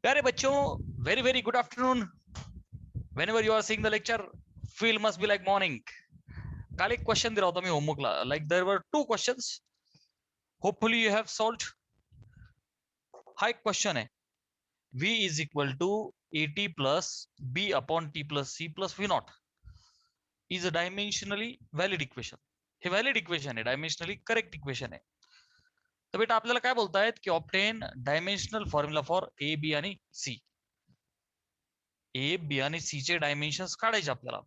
प्यारे बच्चों, very very good afternoon. Whenever you are seeing the lecture, feel must be like morning. काल एक question दिला होता मी होमवर्कला. Like there were two questions. Hopefully you have solved. हा एक question आहे. V is equal to AT plus B upon T plus C plus V naught is a dimensionally valid equation. हे valid equation आहे, डायमेन्शनली correct equation आहे. तर बेटा आपल्याला काय बोलतायत की obtain dimensional formula for A B आणि सी. ए बी आणि सी चे डायमेन्शन्स काढायचे आपल्याला.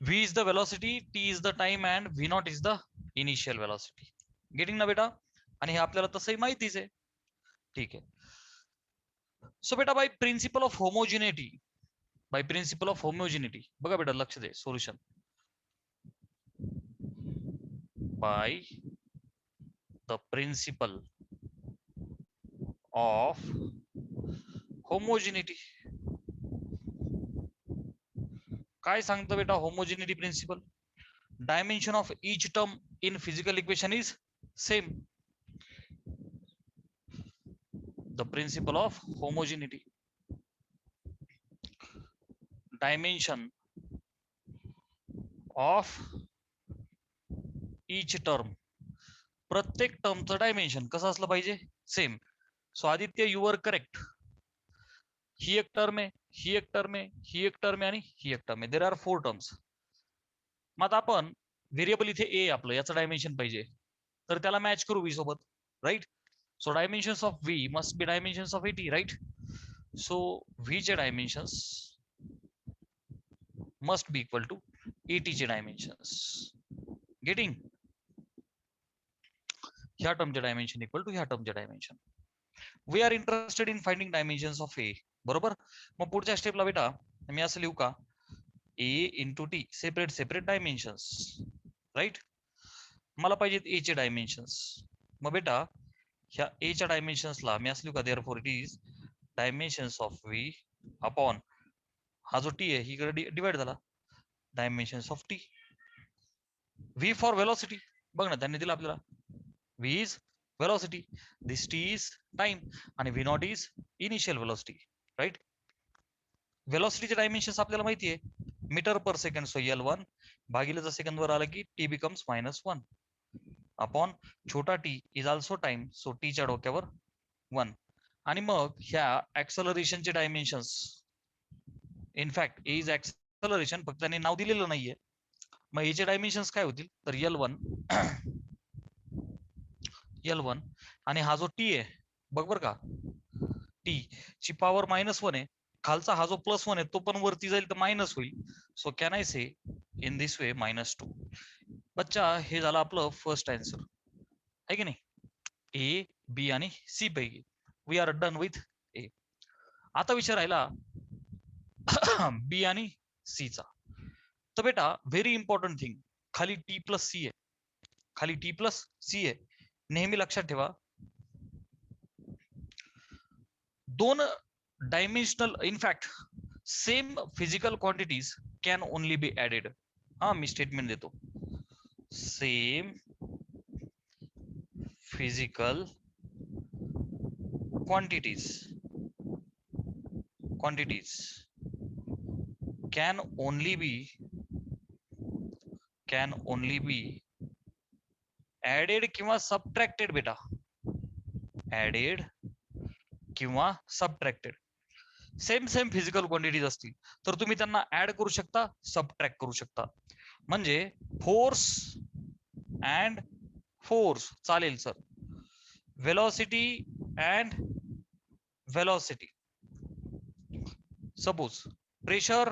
V is the velocity, T is the time and V naught is the initial velocity. Getting ना बेटा? आणि हे आपल्याला तसंही माहितीच आहे. ठीक आहे. सो बेटा बाय प्रिन्सिपल ऑफ होमोजिनिटी, बघा बेटा लक्ष दे. Solution by the principle of homogeneity. काय सांगतो बेटा homogeneity principle? Dimension of each term in physical equation is same. The principle of homogeneity. Dimension of each term. प्रत्येक टर्मचं डायमेन्शन कसं असलं पाहिजे? Same. So Aditya you are correct. ही एक टर्म आहे, ही एक टर्म आहे, ही एक टर्म आहे आणि ही एक टर्म आहे. There are 4 terms. मग आता आपण व्हेरिएबल इथे ए आपलं याचं डायमेन्शन पाहिजे, तर त्याला मॅच करू व्ही सोबत, right? So dimensions of V must be dimensions of AT, right? So V चे dimensions must be equal to AT चे dimensions. Getting? ह्या टर्मचे डायमेन्शन इक्वल टू ह्या टर्मचे डायमेन्शन. We are interested in finding dimensions of A. बरोबर? मग पुढच्या स्टेपला बेटा मी असं लिहू का? A into T separate separate dimensions, right? मला पाहिजेत ए चे डायमेन्शन्स. मग बेटा ह्या ए च्या डायमेन्शन्सला मी असं लिहू का? Therefore it is dimensions of V upon हा जो टी आहे ही इकडे डिवाइड झाला, dimensions of T. V for velocity, बघ ना त्यांनी दिलं आपल्याला. V is velocity, this T is time आणि V not is initial velocity, right? वेलोसिटीचे डायमेन्शन्स आपल्याला माहिती आहे, मीटर पर सेकंड. सो L1 भागिले जर सेकंद वर आलं की टी बिकम्स -1 अपॉन छोटा T is also time. So टीच्या डोक्यावर 1. आणि मग ह्या ऍक्सलरेशनचे dimensions, in fact A is acceleration, फक्त त्यांनी नाव दिलेलं नाहीये. मग याचे डायमेन्शन्स काय होतील? तर L1 आणि हा जो टी आहे बघ बर का, टी ची पॉवर -1 आहे. खालचा हा जो +1 आहे तो पण वरती जाईल तर मायनस होईल. So can I say in this way -2. बच्चा हे झालं आपलं फर्स्ट आन्सर आहे की नाही? ए बी आणि सी पैकी वी आर डन विथ ए. आता विचार राहिला बी आणि सी चा. तर बेटा व्हेरी इम्पॉर्टंट थिंग, खाली टी प्लस सी आहे, खाली टी प्लस सी आहे. नेहमी लक्षात ठेवा, दोन dimensional in fact same physical quantities can only be added. हा मी स्टेटमेंट देतो. Same physical quantities can only be added किंवा सबट्रॅक्टेड. बेटा ऍडेड किंवा सबट्रॅक्टेड. सेम फिजिकल क्वांटिटीज असतील तर तुम्ही त्यांना ऍड करू शकता, सबट्रॅक्ट करू शकता. म्हणजे फोर्स अँड फोर्स चालेल sir, velocity and velocity. Suppose pressure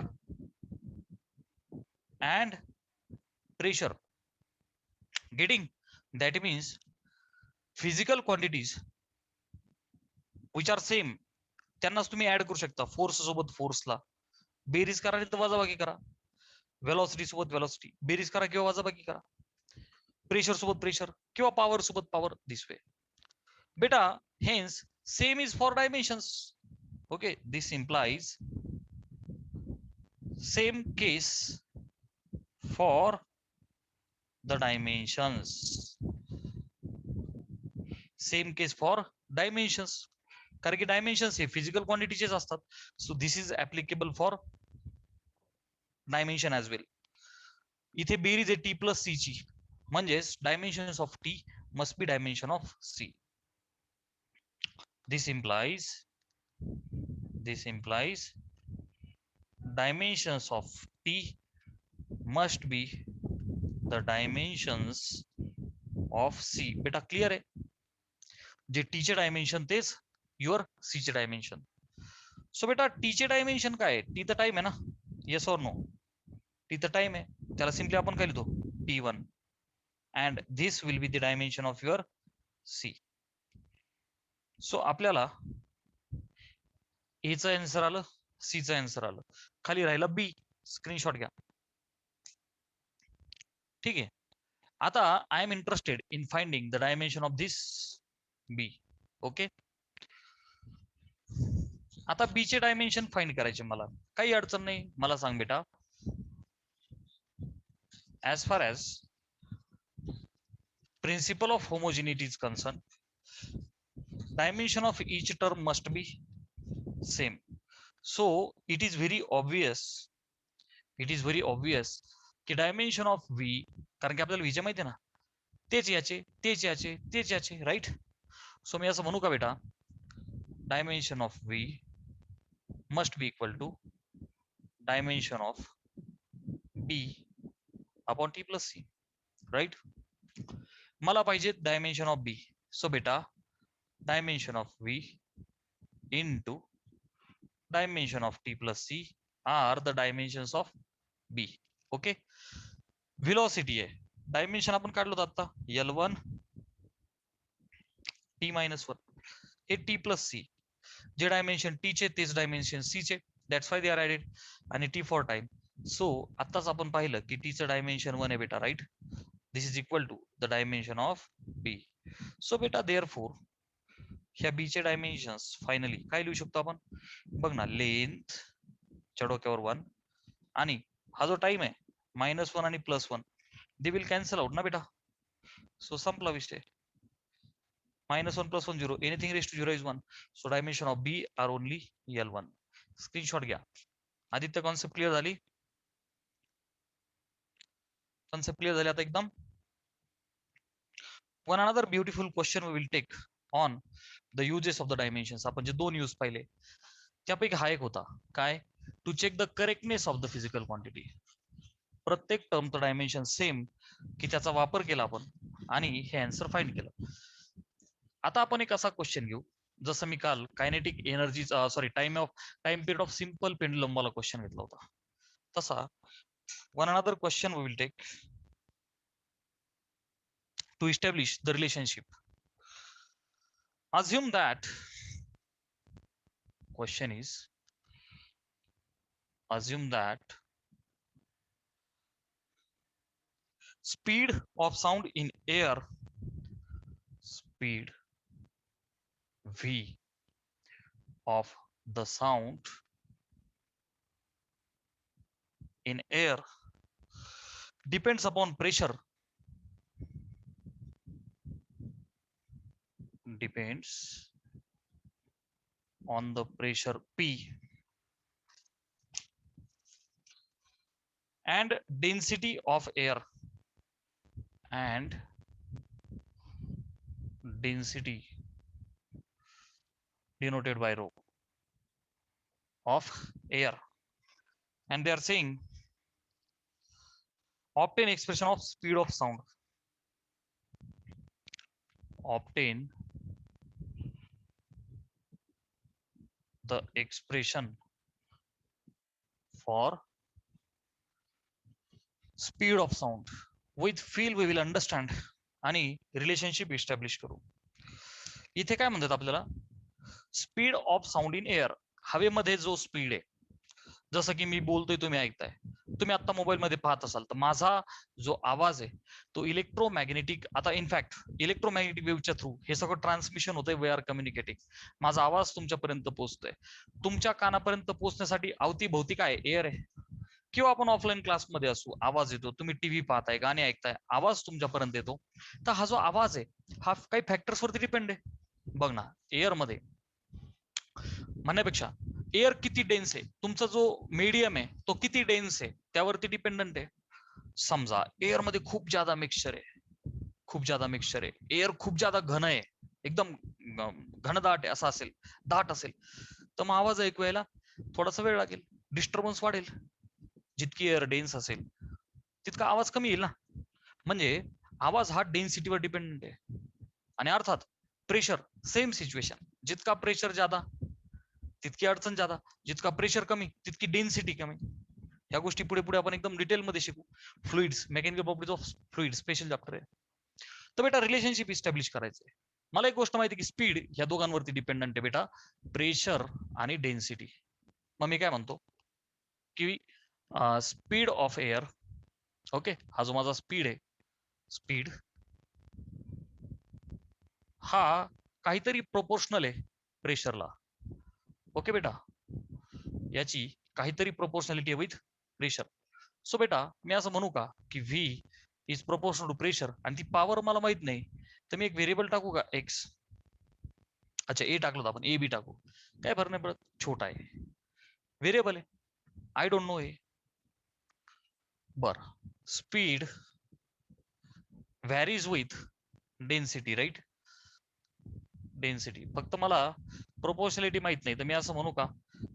and pressure. Getting? That means physical quantities which are same त्यांनाच तुम्ही ऍड करू शकता. फोर्स सोबत फोर्सला बेरीज करा नाही तर वजाबाकी करा, वेलोसिटी सोबत वेलोसिटी बेरीज करा किंवा वजाबाकी करा, प्रेशर सोबत प्रेशर किंवा पॉवर सोबत पॉवर, दिस वे. बेटा hence same is for dimensions. Okay, this implies same case for the dimensions. Same case for dimensions. कारण की डायमेन्शन्स हे फिजिकल क्वांटिटीचेच असतात. So this is applicable for dimension as well. इथे बेरीज आहे टी प्लस सी ची, म्हणजेच dimensions of T must be dimension of C. This implies dimensions of t must be the dimensions of c. बेटा clear आहे, जे T चे dimension तेच युअर सी चे डायमेन्शन. सो बेटा टी चे डायमेन्शन काय आहे? टी तर टाइम आहे ना, येस ऑर नो? टी तर टाइम आहे, त्याला सिम्पली आपण काय लिहितो, t1, and this will be the dimension of your C. सो आपल्याला ए चं आन्सर आलं, सी चं आन्सर आलं, खाली राहिलं बी. स्क्रीनशॉट घ्या. ठीक आहे. आता I am interested in finding the dimension of this B. Okay, आता बी चे डायमेन्शन फाइंड करायचे मला, काही अडचण नाही. मला सांग बेटा, as far as principle of homogeneity is concerned, dimension of each term must be same. So it is very obvious की डायमेन्शन ऑफ v, कारण की आपल्याला v चे माहिती आहे ना, तेच याचे तेच याचे तेच याचे, राईट? सो मी असं म्हणू का बेटा, dimension of v must be equal to dimension of b upon T plus C, right? मला पाहिजे डायमेन्शन ऑफ बी. सो बेटा dimension of v into dimension of t plus c are the dimensions of b. Okay, velocity आहे, dimension आपण काढलो होतं आता, L1 t minus 1, हे t plus c, जे डायमेन्शन t चे तेच डायमेन्शन c चे, that's why they are added. आणि t फॉर टाइम. सो आताच आपण पाहिलं की t चं डायमेन्शन 1 आहे बेटा, right? This is equal to the dimension of b. So बेटा देअरफॉर ह्या बी चे डायमेन्शन्स फायनली काय लिहू शकतो आपण, बघ ना, लेंथ च्या डोक्यावर 1 आणि हा जो टाइम आहे -1 आणि +1, दे विल कॅन्सल आउट ना बेटा. सो संपला विषय. -1 + 1 0, anything raise to 0 is 1. So dimension of B are only L1. Screenshot घ्या. आदित्य कॉन्सेप्ट क्लिअर झाली? कॉन्सेप्ट क्लिअर झाली आता एकदम? One another beautiful question we will take on the uses of the dimensions. आपण जे 2 यूज पाहिले त्यापैकी हा एक होता, काय? To check the correctness of the physical quantity. प्रत्येक टर्मचं डायमेन्शन सेम की त्याचा वापर केला आपण आणि हे आन्सर फाइंड केलं. आता आपण एक असा क्वेश्चन घेऊ, जसं मी काल kinetic energy time period of simple pendulum वाला क्वेश्चन घेतला होता, तसा one another question we will take to establish the relationship. Assume that question is, assume that speed of sound in air, speed v of the sound in air depends upon pressure, depends on the pressure P and density of air, and density denoted by rho of air, and they are saying obtain expression of speed of sound, obtain the expression for speed of sound. With feel we will understand आणि relationship establish करू. इथे काय म्हणतात आपल्याला, speed of sound in air, हवेमध्ये जो speed आहे, जसं की मी बोलतोय तुम्ही ऐकताय, तुम्ही आता मोबाईल मध्ये पाहत असाल तर माझा जो आवाज आहे तो इलेक्ट्रोमॅग्नेटिक, आता इनफॅक्ट इलेक्ट्रोमॅग्नेटिक वेव्हच्या थ्रू हे सगळं ट्रान्समिशन होतंय, वे आर कम्युनिकेटिंग. माझा आवाज तुमच्यापर्यंत पोहोचतोय, तुमच्या कानापर्यंत पोहोचण्यासाठी अवतीभोवती काय एअर आहे, किंवा आपण ऑफलाईन क्लासमध्ये असू, आवाज येतो, तुम्ही टीव्ही पाहताय, गाणे ऐकताय, आवाज तुमच्यापर्यंत येतो. तर हा जो आवाज आहे हा काही फॅक्टर्स वरती डिपेंड आहे. बघ ना, एअर मध्ये म्हणण्यापेक्षा एअर किती डेन्स आहे, तुमचा जो मीडियम आहे तो किती डेन्स आहे त्यावरती डिपेंडंट आहे. समजा एअर मध्ये खूप ज्यादा मिक्सचर आहे, खूप ज्यादा मिक्सचर आहे, एअर खूप ज्यादा घन आहे, एकदम घनदाट आहे, असं असेल, दाट असेल, तर मग आवाज ऐकू यायला थोडासा वेळ लागेल, डिस्टर्बन्स वाढेल. जितकी एअर डेन्स असेल तितका आवाज कमी येईल ना. म्हणजे आवाज हा डेन्सिटीवर डिपेंडेंट आहे. आणि अर्थात प्रेशर सेम सिच्युएशन, जितका प्रेशर ज्यादा तितकी अडचण ज्यादा, जितका प्रेशर कमी तितकी डेन्सिटी कमी. या गोष्टी पुढे पुढे आपण एकदम डिटेल मध्ये शिकू. Fluids, mechanical properties of fluid special chapter आहे. तर बेटा रिलेशनशिप इस्टॅब्लिश करायचंय. मला एक गोष्ट माहिती की स्पीड या दोघांवरती डिपेंडंट आहे बेटा, प्रेशर आणि डेन्सिटी. मग मी काय म्हणतो की स्पीड ऑफ एअर, ओके, हा जो माझा स्पीड आहे, स्पीड हा काहीतरी प्रोपोर्शनल आहे प्रेशरला. ओके बेटा, याची काहीतरी प्रोपोर्शनॅलिटी आहे विथ प्रेशर. सो बेटा मी असं म्हणू का की V is proportional to pressure, आणि ती पॉवर मला माहित नाही, तर मी एक व्हेरिएबल टाकू का एक्स. अच्छा ए टाकलं तर आपण ए बी टाकू, काय फरक नाही पडत, छोटा आहे, व्हेरिएबल आहे, आय डोंट नो आहे. बर, speed varies with density, right, density. फक्त मला प्रोपोर्शनॅलिटी माहित नाही, तर मी असं म्हणू का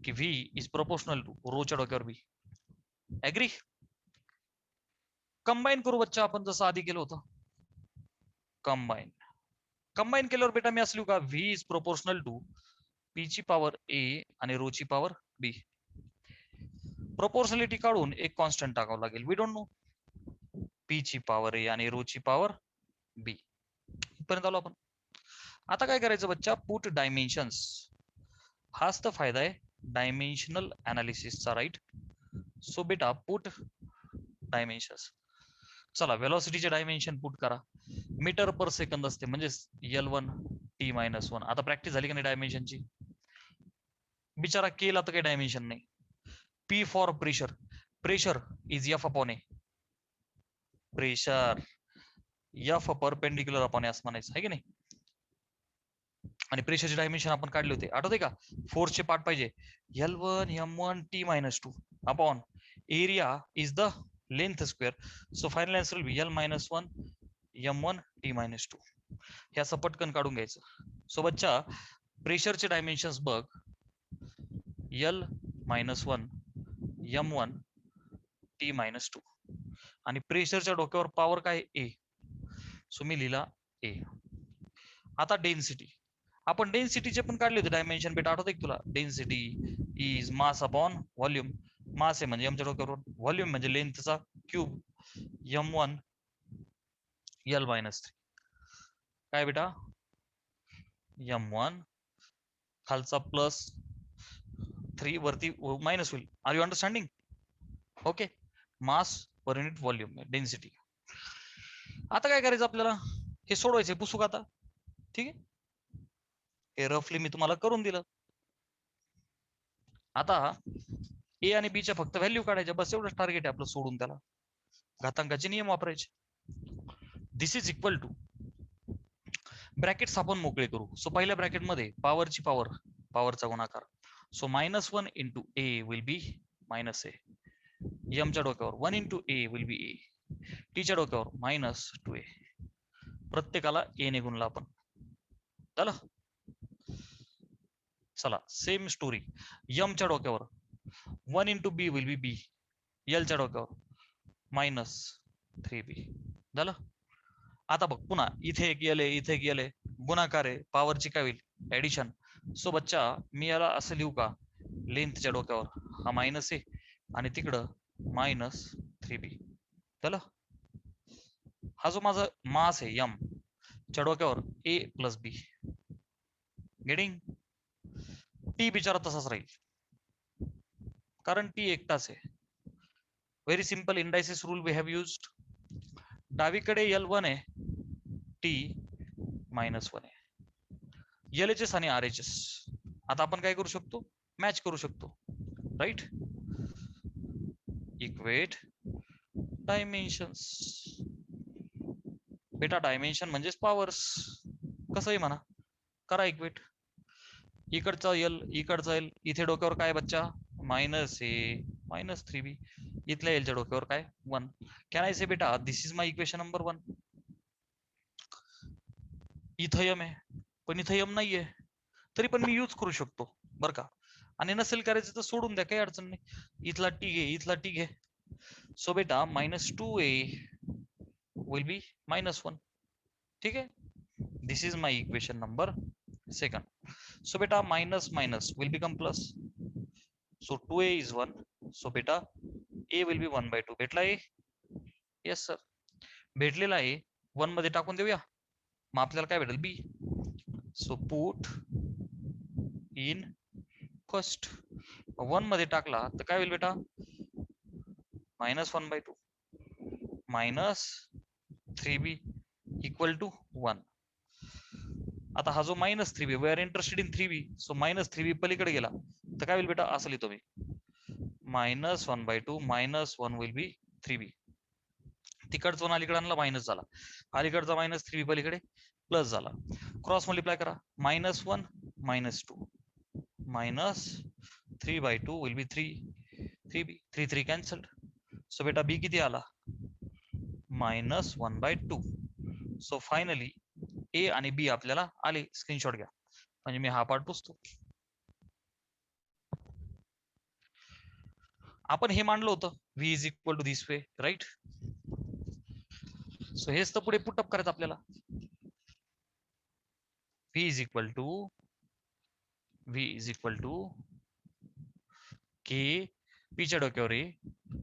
की व्ही इज प्रोपोर्शनल टू रोच्या डोक्यावर बी. ऍग्री? कंबाईन करू बच्चा, आपण जसं आधी केलं होतं. कंबाईन, कंबाईन केल्यावर बेटा मी असलो का V is proportional to P ची पॉवर ए आणि रो ची पॉवर बी. प्रोपोर्शनॅलिटी काढून एक कॉन्स्टंट टाकावं लागेल, वी डोंट नो, पी ची पॉवर ए आणि रो ची पॉवर बी. इथपर्यंत आलो आपण. आता काय करायचं बच्चा, पुट डायमेन्शन्स. हाच तर फायदा आहे डायमेन्शनल अनालिसिसचा, राईट. सो बेटा पुट डायमेन्शन्स. चला वेलॉसिटीचे डायमेन्शन पुट करा. मीटर पर सेकंद असते, म्हणजे L1 T-1. आता प्रॅक्टिस झाली का नाही डायमेन्शनची? बिचारा केला तर काही डायमेन्शन नाही. P for pressure, pressure is F upon A, pressure F perpendicular upon A असं म्हणायचं आहे की नाही. आणि प्रेशरचे डायमेन्शन आपण काढले होते, आठवते का? फोर्सचे पार्ट पाहिजे, L1 M1 T-2 upon area is the length square. So final answer will be L-1 M1 T-2. हे असं पटकन काढून घ्यायचं. सो बच्चा प्रेशरचे डायमेन्शन्स बघ, L-1 M1 T-2, आणि प्रेशरच्या डोक्यावर पॉवर काय ए, सो मी लिहिला ए. आता डेन्सिटी, आपण डेन्सिटीचे पण काढले होते डायमेन्शन बेटा, आठवते तुला? Density is mass upon volume. Mass आहे म्हणजे एमच्या डोक्यावर, व्हॉल्यूम म्हणजे लेंथचा क्यूब, M1 L-3. काय बेटा, M1 खालचा प्लस 3 वरती मायनस होईल. Are you understanding? Okay, mass per unit volume density. आता काय करायचं आपल्याला, हे सोडवायचे, पुसू का आता? ठीक आहे, हे रफली मी तुम्हाला करून दिलं. आता ए आणि बी च्या फक्त व्हॅल्यू काढायच्या, बस एवढंच टार्गेट आहे आपलं, सोडून त्याला घातांकाचे नियम वापरायचे. दिस इज इक्वल टू, ब्रॅकेट्स आपण मोकळे करू. सो पहिल्या ब्रॅकेट मध्ये पॉवरची पॉवर, पॉवरचा गुणाकार, so -1 into A will be minus A. एमच्या डोक्यावर 1 इंटू ए विल बी ए, टीच्या डोक्यावर -2a. प्रत्येकाला ए ने गुणला आपण, झालं. चला सेम स्टोरी, एमच्या डोक्यावर 1 इंटू बी विल बी बी, एलच्या डोक्यावर -3b, झालं. आता बघ पुन्हा इथे एक एल आहे, इथे एक एल आहे, गुणाकार आहे, पॉवरची काय होईल, ऍडिशन. सो बच्चा मी याला असं लिहू का, लेंथच्या डोक्यावर हा मायनस आहे आणि तिकडं -3b, झालं. हा जो माझा मास आहे एम च्या डोक्यावर A plus B, getting. T बिचारा तसाच राहील, कारण टी एकटाच आहे. Very simple indices rule we have used. डावीकडे L1 आहे, टी -1 आहे, LHS आणि RHS. आता आपण काय करू शकतो, मॅच करू शकतो, राईट. Equate dimensions. बेटा डायमेन्शन म्हणजेच पॉवर्स, कसंही म्हणा, करा इक्वेट. इकडचा एल इकडचा एल, इथे डोक्यावर काय बच्चा -a -3b, इथल्या एलच्या डोक्यावर काय 1. कॅन आय से बेटा दिस इज माय इक्वेशन नंबर 1. इथं यम आहे पण इथं यम नाहीये, तरी पण मी यूज करू शकतो बरं का. आणि नसेल करायचं तर सोडून द्या, काही अडचण नाही. इथला टी घे, इथला टी घे. सो बेटा -2a विल बी -1. ठीक आहे, this is my equation number 2. So beta minus minus will become plus. So 2a is 1. So beta a will be 1/2. भेटला a? Yes sir. भेटलेला आहे 1 मध्ये टाकून देऊया, मग आपल्याला काय भेटेल b. So put in first. 1 मध्ये टाकला तर काय होईल बेटा -1/2 minus 3b equal to 1. आता हा जो -3b, we are interested in 3b, so -3b पलीकडे गेला तर काय होईल बेटा, असं लिहितो मी -1/2 -1 विल बी 3b. तिकडचा अलीकडे आणला मायनस झाला, अलीकडचा -3b पलीकडे प्लस झाला. क्रॉस मल्टिप्लाय करा, -1 -2 -3/2 will be 3b. 3 3 cancelled. So बेटा बी किती आला -1/2. सो फायनली ए आणि बी आपल्याला आले. स्क्रीनशॉट घ्या, म्हणजे मी हा पार्ट पुसतो. आपण हे मांडलं होतं v is equal to this way, right. So हेच तर पुढे पुटअप करायचं आपल्याला. v is equal to K, पीच्या डोक्यावर ए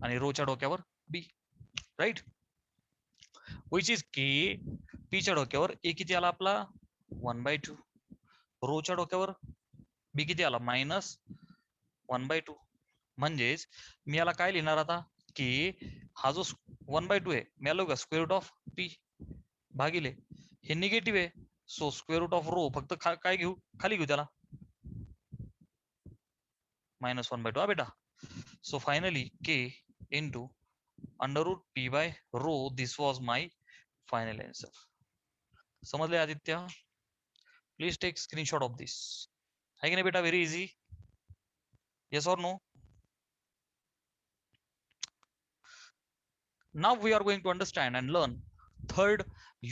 आणि रोच्या डोक्यावर B, right. Which is K, पीच्या डोक्यावर ए किती आला आपला 1/2, रोच्या डोक्यावर बी किती आला -1/2. म्हणजेच मी याला काय लिहिणार आता, की हा जो 1/2 आहे मी आलो का स्क्वेअर रूट ऑफ पी भागिले हे निगेटिव्ह आहे, so square root of rho फक्त काय घेऊ, खाली घेऊ त्याला -1/2 हा बेटा. सो फायनली के इंटू √p/रो. This was my final answer. समजले Aditya? Please take screenshot of this. है की नाही बेटा, very easy. Yes or no? Now we are going to understand and learn third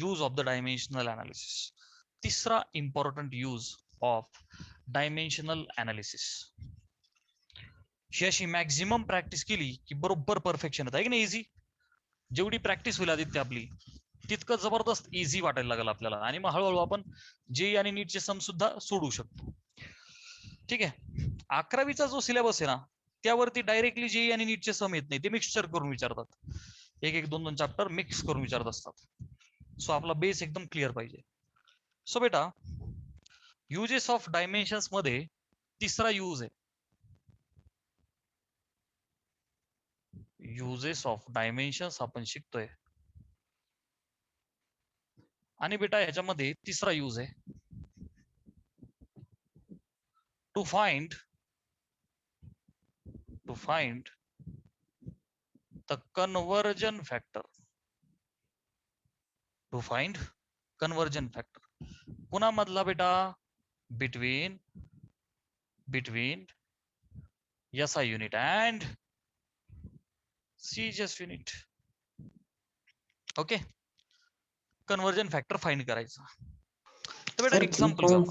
use of the dimensional analysis. तिसरा important use of dimensional analysis. ही अशी maximum practice केली की बरोबर perfection येत आहे की नाही. इझी जेवढी प्रॅक्टिस होईल आदित्य आपली तितकं जबरदस्त इझी वाटायला लागेल आपल्याला, आणि मग हळूहळू आपण जे आणि नीटचे सम सुद्धा सोडू शकतो. ठीक आहे, 11वीचा जो सिलेबस आहे ना त्यावरती डायरेक्टली जे आणि नीटचे सम येत नाही, ते मिक्सचर करून विचारतात. 1 1 2 2 चॅप्टर मिक्स करून विचारत असतात. सो आपला बेस एकदम क्लिअर पाहिजे. सो बेटा युजेस ऑफ डायमेन्शन्स मध्ये तिसरा यूज आहे युजेस ऑफ डायमेन्शन्स आपण शिकतोय. आणि बेटा ह्याच्यामध्ये तिसरा यूज आहे to find the conversion factor. To find conversion factor कुणामधला बेटा, between SI unit and CGS unit. Okay, conversion factor find करायचा. तर बेटा एक्झाम्पल,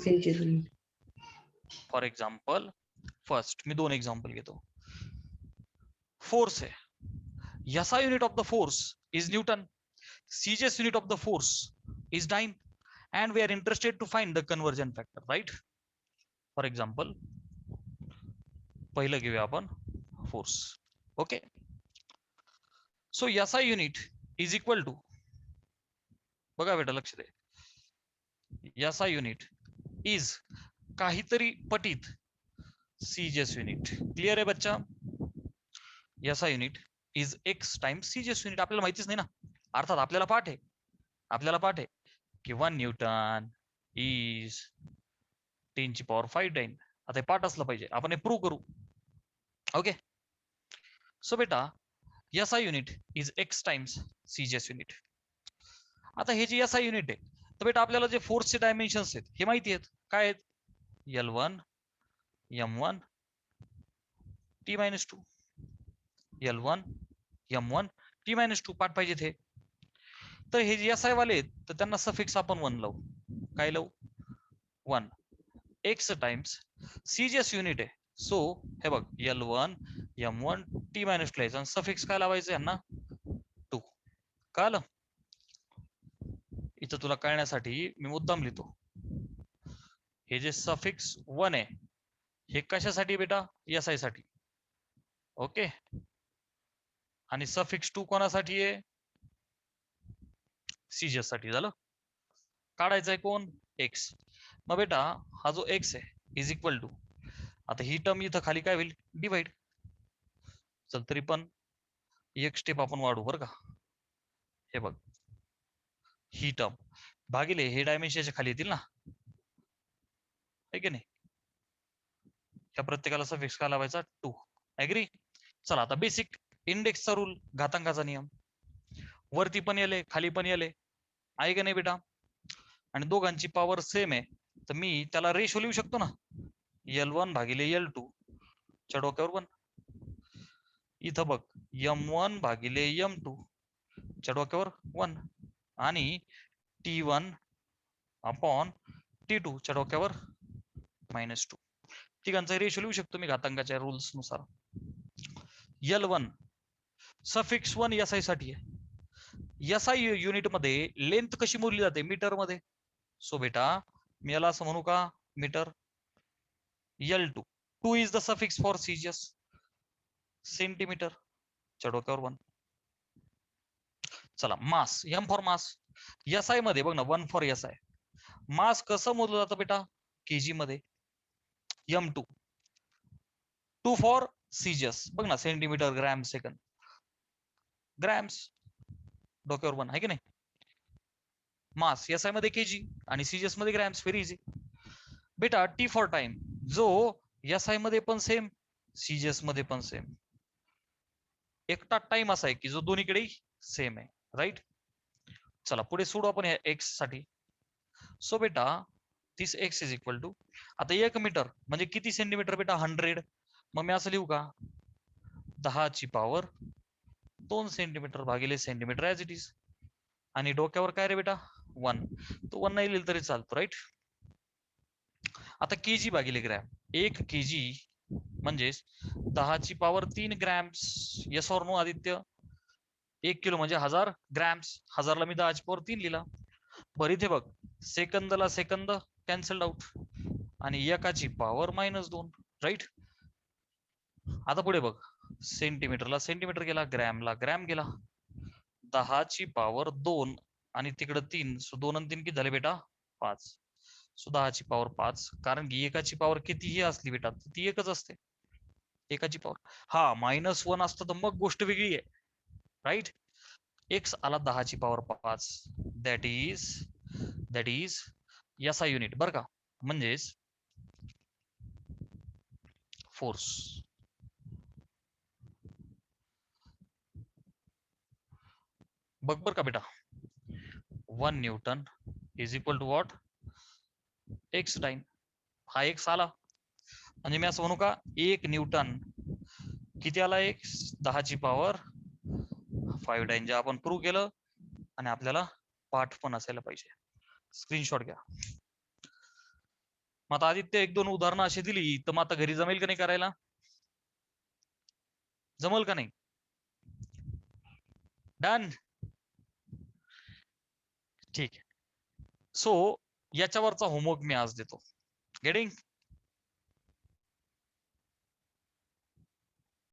फॉर एक्झाम्पल फर्स्ट मी 2 एक्झाम्पल घेतो. फोर्स आहे, SI unit of the force is newton, CGS unit of the force is dyne, and we are interested to find the conversion factor, right? For example, पहिलं घेऊया आपण force. Okay, so SI unit is equal to, बघा बेटा लक्ष दे, SI unit is काहीतरी पटीत CGS unit. Clear आहे बच्चा? SI unit is x times CGS unit. आपल्याला माहितीच नाही ना, अर्थात आपल्याला पाठ आहे की 1 न्यूटन इज 10⁵ डाईन. आता हे पाठ असलं पाहिजे, आपण हे प्रूव्ह करू. ओके, सो बेटा SI unit is x times CGS unit. आता हे जे SI युनिट आहे तर बेटा आपल्याला जे फोर्सचे डायमेन्शन्स आहेत हे माहिती आहेत. काय आहेत? L1 m1 t-2 l1 m1 t-2 पाठ पाहिजे ते. तर हे जे SI वाले आहेत तर त्यांना सफिक्स आपण 1 लावू. काय लावू? 1 x टाइम्स सीजीएस युनिट आहे. सो हे बघ l1 m1 t-2 लिहायचं आणि सफिक्स काय लावायचं यांना 2. कळलं? इथं तुला कळण्यासाठी मी मुद्दाम लिहितो. हे जे सफिक्स 1 आहे हे कशासाठी बेटा? SI साठी. ओके. आणि सफिक्स 2 कोणासाठी आहे? सीजीएस साठी. झालं? काढायचा आहे कोण? x. मग बेटा हा जो x आहे इज इक्वल टू, आता ही टर्म इथं खाली काय होईल? डिवाइड. चल तरी पण एक स्टेप आपण वाढू बरं का. हे बघ ही टर्म भागिले हे डायमेन्शनच्या खाली येतील ना, आहे की नाही? त्या प्रत्येकाला सफिक्स काय लावायचा? 2. ऍग्री? चला आता बेसिक इंडेक्सचा रूल, घातांकाचा नियम. वरती पण येले खाली पण येले, आहे का नाही बेटा? आणि दोघांची पॉवर सेम आहे तर मी त्याला रेशो लिहू शकतो ना, L1 भागिले L2 च्या डोक्यावर 1. इथं बघ M1 भागिले M2 च्या डोक्यावर 1 आणि T1 अपॉन T2 च्या डोक्यावर -2. तिघांचा रेशो लिहू शकतो मी घातांकाच्या रूल्स नुसार. L1 सफिक्स 1 SI साठी आहे. SI युनिट मध्ये लेंथ कशी मोजली जाते? मीटर मध्ये. सो बेटा मी याला असं म्हणू का? Metre. L2 2 is the suffix for CGS, centimetre च्या डोक्यावर 1. चला mass, M for mass. SI मध्ये बघ ना 1 फॉर SI. मास कसं मोजलं जातं बेटा? केजी मध्ये. M2 2 फॉर सीजीएस, बघ ना सेंटीमीटर ग्रॅम सेकंद. ग्रॅम्स डोक्यावर 1, आहे की नाही? मास SI मध्ये केजी आणि सीजीएस मध्ये ग्रॅम्स. व्हेरी इझी बेटा. T फॉर टाइम, जो SI मध्ये पण सेम सीजीएस मध्ये पण सेम. एकटा टाइम असा आहे की जो दोन्हीकडे सेम आहे. राईट? चला पुढे सोडू आपण एक्स साठी. सो बेटा दिस एक्स इज इक्वल टू, आता 1 मीटर म्हणजे किती सेंटीमीटर बेटा? 100. मग मी असं लिहू का? 10⁻² सेंटीमीटर भागिले सेंटीमीटर ऍज इट इज. आणि डोक्यावर काय रे बेटा? 1. तो 1 नाही लिहिलं तरी चालतो. राईट? आता केजी भागिले ग्रॅम, 1 केजी म्हणजे 10⁻³ grams. Yes or no Aditya? 1 kilo म्हणजे 1000 ग्रॅम्स. 1000ला मी 10⁻³ लिहिला. बरं इथे बघ सेकंदला सेकंद कॅन्सल्ड आउट आणि एकाची पॉवर -2. राईट? आता पुढे बघ सेंटीमीटरला सेंटीमीटर गेला, ग्रॅमला ग्रॅम गेला. 10⁻² आणि तिकडं 3. सो 2 आणि 3 किती झाले बेटा? 5. सो 10⁻5. कारण की एकाची पॉवर कितीही असली बेटा ती एकच असते. एकाची पॉवर हा -1 असतं तर मग गोष्ट वेगळी आहे. राईट? एक्स आला 10⁻5. दॅट इज SI युनिट बरं का. म्हणजेच फोर्स. बघ बर का बेटा, 1 newton is equal to what? X time. हा एक्स आला म्हणजे मी असं म्हणू का 1 न्यूटन किती आला? X 10⁻5 time. जे आपण प्रूव्ह केलं आणि आपल्याला पाठ पण असायला पाहिजे. स्क्रीनशॉट घ्या. मग आता आदित्य 1-2 उदाहरणं अशी दिली तर मग आता घरी जमेल का नाही करायला? जमल का नाही? डन. ठीक आहे. सो याच्यावरचा होमवर्क मी आज देतो. गेटिंग?